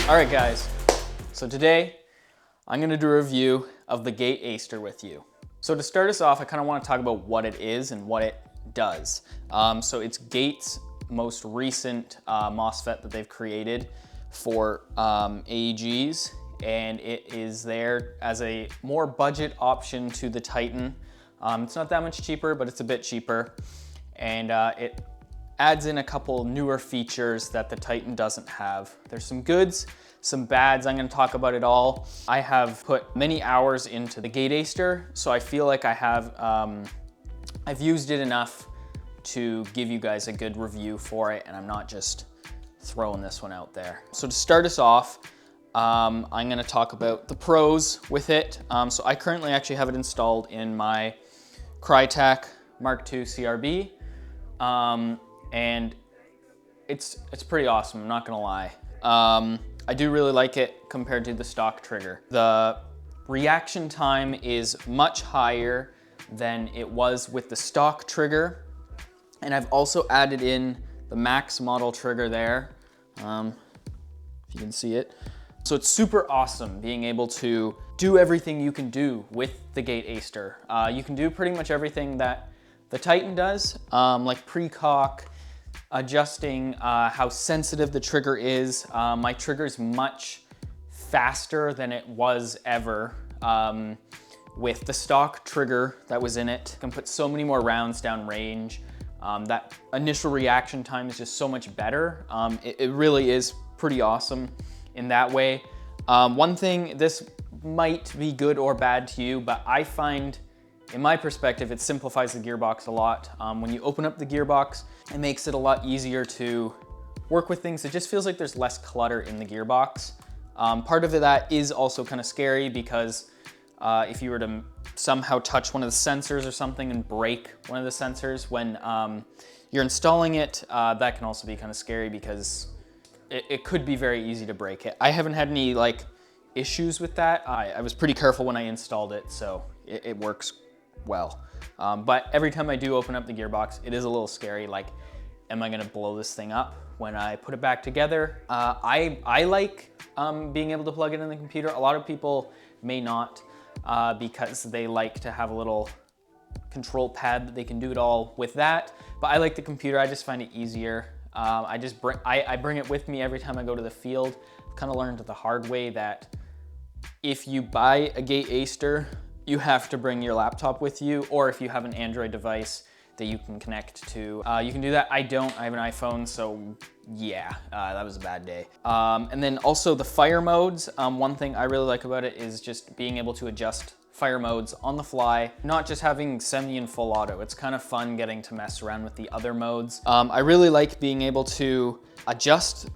All right, guys, so today I'm gonna do a review of the Gate Aster with you. So to start us off, I kind of want to talk about what it is and what it does. So it's Gate's most recent MOSFET that they've created for AEGs, and it is there as a more budget option to the Titan. It's not that much cheaper, but it's a bit cheaper, and it adds in a couple newer features that the Titan doesn't have. There's some goods, some bads. I'm gonna talk about it all. I have put many hours into the Gate Aster, so I feel like I have, I've used it enough to give you guys a good review for it, and I'm not just throwing this one out there. So to start us off, I'm gonna talk about the pros with it. So I currently actually have it installed in my Crytek Mark II CRB. And it's pretty awesome, I'm not gonna lie. I do really like it compared to the stock trigger. The reaction time is much higher than it was with the stock trigger. And I've also added in the max model trigger there, if you can see it. So it's super awesome being able to do everything you can do with the Gate Aster. You can do pretty much everything that the Titan does, like pre-cock, adjusting how sensitive the trigger is. My trigger is much faster than it was ever with the stock trigger that was in it. I can put so many more rounds down range. That initial reaction time is just so much better. It really is pretty awesome in that way. One thing, this might be good or bad to you, but I find, in my perspective, it simplifies the gearbox a lot. When you open up the gearbox, it makes it a lot easier to work with things. It just feels like there's less clutter in the gearbox. Part of that is also kind of scary because if you were to somehow touch one of the sensors or something and break one of the sensors when you're installing it, that can also be kind of scary because it could be very easy to break it. I haven't had any issues with that. I was pretty careful when I installed it, so it works well. But every time I do open up the gearbox, it is a little scary. Like, am I gonna blow this thing up when I put it back together? I like being able to plug it in the computer. A lot of people may not because they like to have a little control pad that they can do it all with that. But I like the computer, I just find it easier. I bring it with me every time I go to the field. I've kind of learned the hard way that if you buy a Gate Aster, you have to bring your laptop with you, or if you have an Android device that you can connect to, you can do that. I don't, I have an iPhone, so yeah, that was a bad day. And then also the fire modes. One thing I really like about it is just being able to adjust fire modes on the fly, not just having semi and full auto. It's kind of fun getting to mess around with the other modes. I really like being able to adjust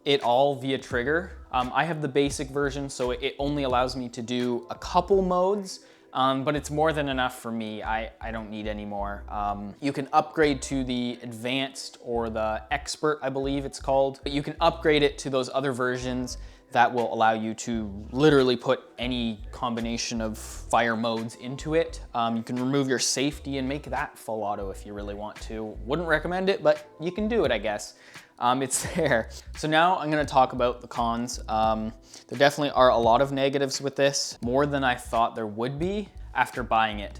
it all via trigger. I have the basic version, so it only allows me to do a couple modes. But it's more than enough for me. I don't need any more. You can upgrade to the advanced or the expert, I believe it's called. But you can upgrade it to those other versions that will allow you to literally put any combination of fire modes into it. You can remove your safety and make that full auto if you really want to. Wouldn't recommend it, but you can do it, I guess. It's there. So now I'm gonna talk about the cons. There definitely are a lot of negatives with this, more than I thought there would be after buying it.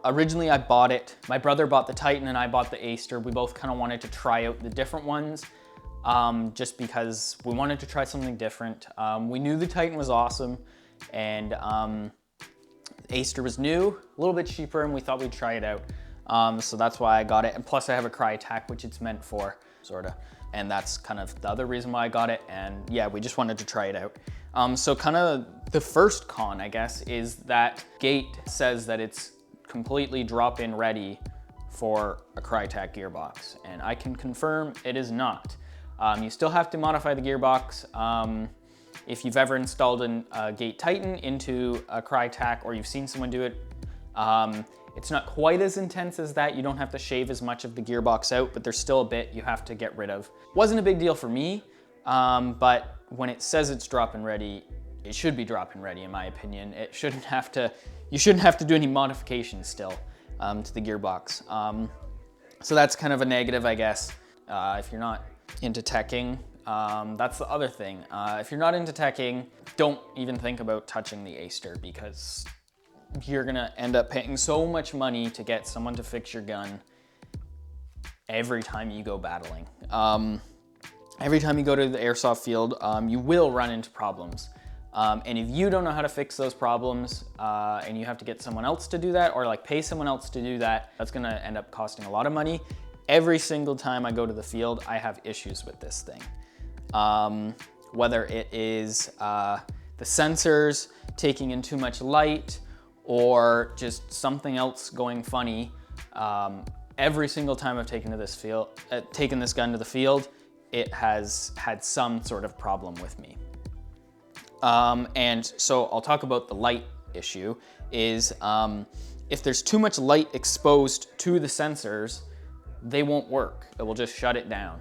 Originally I bought it, my brother bought the Titan and I bought the Aster. We both kind of wanted to try out the different ones just because we wanted to try something different. We knew the Titan was awesome and Aster was new, a little bit cheaper, and we thought we'd try it out. So that's why I got it. And plus I have a Crytek, which it's meant for, sorta. And that's kind of the other reason why I got it. And yeah, we just wanted to try it out. So kind of the first con, I guess, is that Gate says that it's completely drop-in ready for a Crytek gearbox. And I can confirm it is not. You still have to modify the gearbox. If you've ever installed a Gate Titan into a Crytek, or you've seen someone do it, it's not quite as intense as that. You don't have to shave as much of the gearbox out, but there's still a bit you have to get rid of. Wasn't a big deal for me, but when it says it's drop-in ready, it should be drop-in ready in my opinion. It shouldn't have to, you shouldn't have to do any modifications still to the gearbox. So that's kind of a negative, I guess. If you're not into teching, That's the other thing. If you're not into teching, don't even think about touching the Aster, because you're gonna end up paying so much money to get someone to fix your gun every time you go battling. Every time you go to the airsoft field, you will run into problems. And if you don't know how to fix those problems, and you have to get someone else to do that, or like pay someone else to do that, that's gonna end up costing a lot of money. Every single time I go to the field, I have issues with this thing. Whether it is the sensors taking in too much light, or just something else going funny, every single time I've taken this gun to the field, it has had some sort of problem with me. And so I'll talk about the light issue. Is if there's too much light exposed to the sensors, they won't work. It will just shut it down,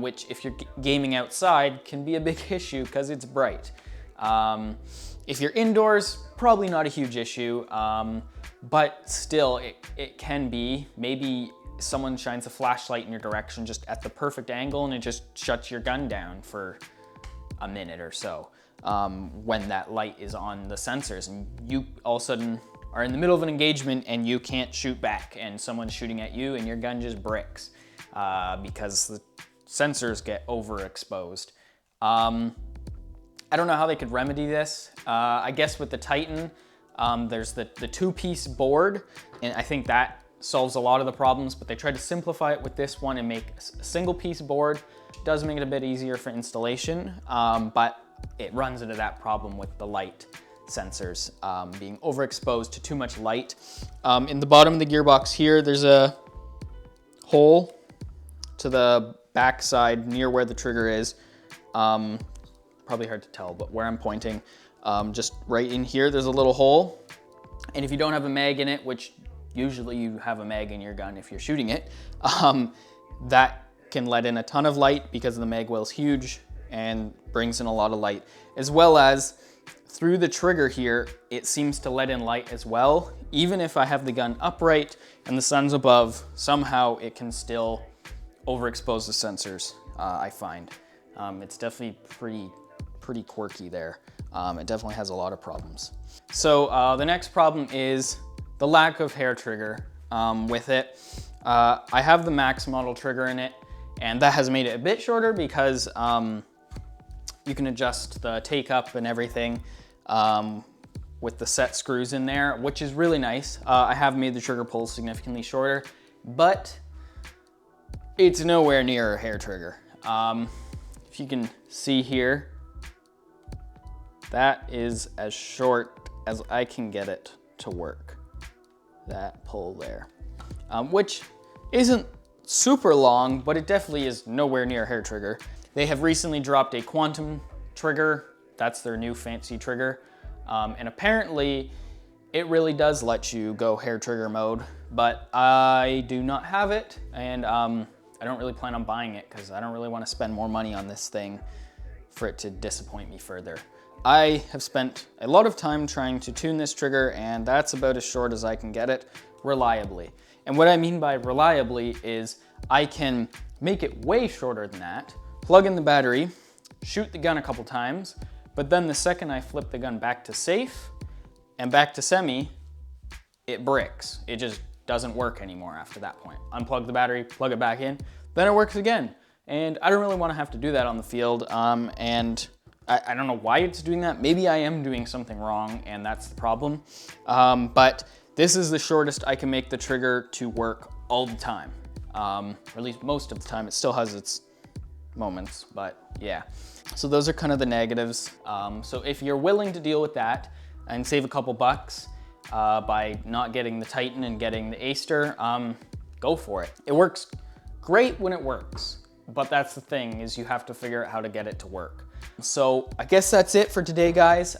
which if you're gaming outside can be a big issue because it's bright. If you're indoors, probably not a huge issue, but still it can be. Maybe someone shines a flashlight in your direction just at the perfect angle and it just shuts your gun down for a minute or so when that light is on the sensors, and you all of a sudden are in the middle of an engagement and you can't shoot back, and someone's shooting at you and your gun just bricks because the sensors get overexposed. I don't know how they could remedy this. I guess with the Titan, there's the two-piece board, and I think that solves a lot of the problems, but they tried to simplify it with this one and make a single-piece board. Does make it a bit easier for installation, but it runs into that problem with the light sensors being overexposed to too much light. In the bottom of the gearbox here, there's a hole to the back side near where the trigger is. Probably hard to tell, but where I'm pointing, just right in here, there's a little hole. And if you don't have a mag in it, which usually you have a mag in your gun if you're shooting it, that can let in a ton of light because the mag well's huge and brings in a lot of light. As well as through the trigger here, it seems to let in light as well. Even if I have the gun upright and the sun's above, somehow it can still overexpose the sensors, I find. It's definitely pretty quirky there. It definitely has a lot of problems. So the next problem is the lack of hair trigger with it. I have the Max model trigger in it, and that has made it a bit shorter because you can adjust the take up and everything with the set screws in there, which is really nice. I have made the trigger pull significantly shorter, but it's nowhere near a hair trigger. If you can see here, that is as short as I can get it to work. That pull there, which isn't super long, but it definitely is nowhere near a hair trigger. They have recently dropped a quantum trigger. That's their new fancy trigger. And apparently it really does let you go hair trigger mode, but I do not have it, and I don't really plan on buying it because I don't really want to spend more money on this thing for it to disappoint me further. I have spent a lot of time trying to tune this trigger, and that's about as short as I can get it reliably. And what I mean by reliably is I can make it way shorter than that, plug in the battery, shoot the gun a couple times, but then the second I flip the gun back to safe and back to semi, it bricks. It just doesn't work anymore after that point. Unplug the battery, plug it back in, then it works again. And I don't really want to have to do that on the field, and I don't know why it's doing that. Maybe I am doing something wrong and that's the problem. But this is the shortest I can make the trigger to work all the time. Or at least most of the time. It still has its moments, but yeah. So those are kind of the negatives. So if you're willing to deal with that and save a couple bucks by not getting the Titan and getting the Aster, go for it. It works great when it works, but that's the thing, is you have to figure out how to get it to work. So I guess that's it for today, guys.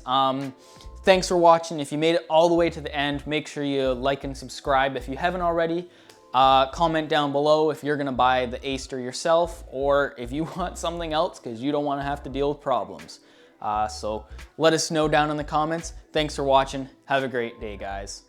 Thanks for watching. If you made it all the way to the end, make sure you like and subscribe if you haven't already. Comment down below if you're gonna buy the Aster yourself, or if you want something else because you don't want to have to deal with problems. So let us know down in the comments. Thanks for watching. Have a great day, guys.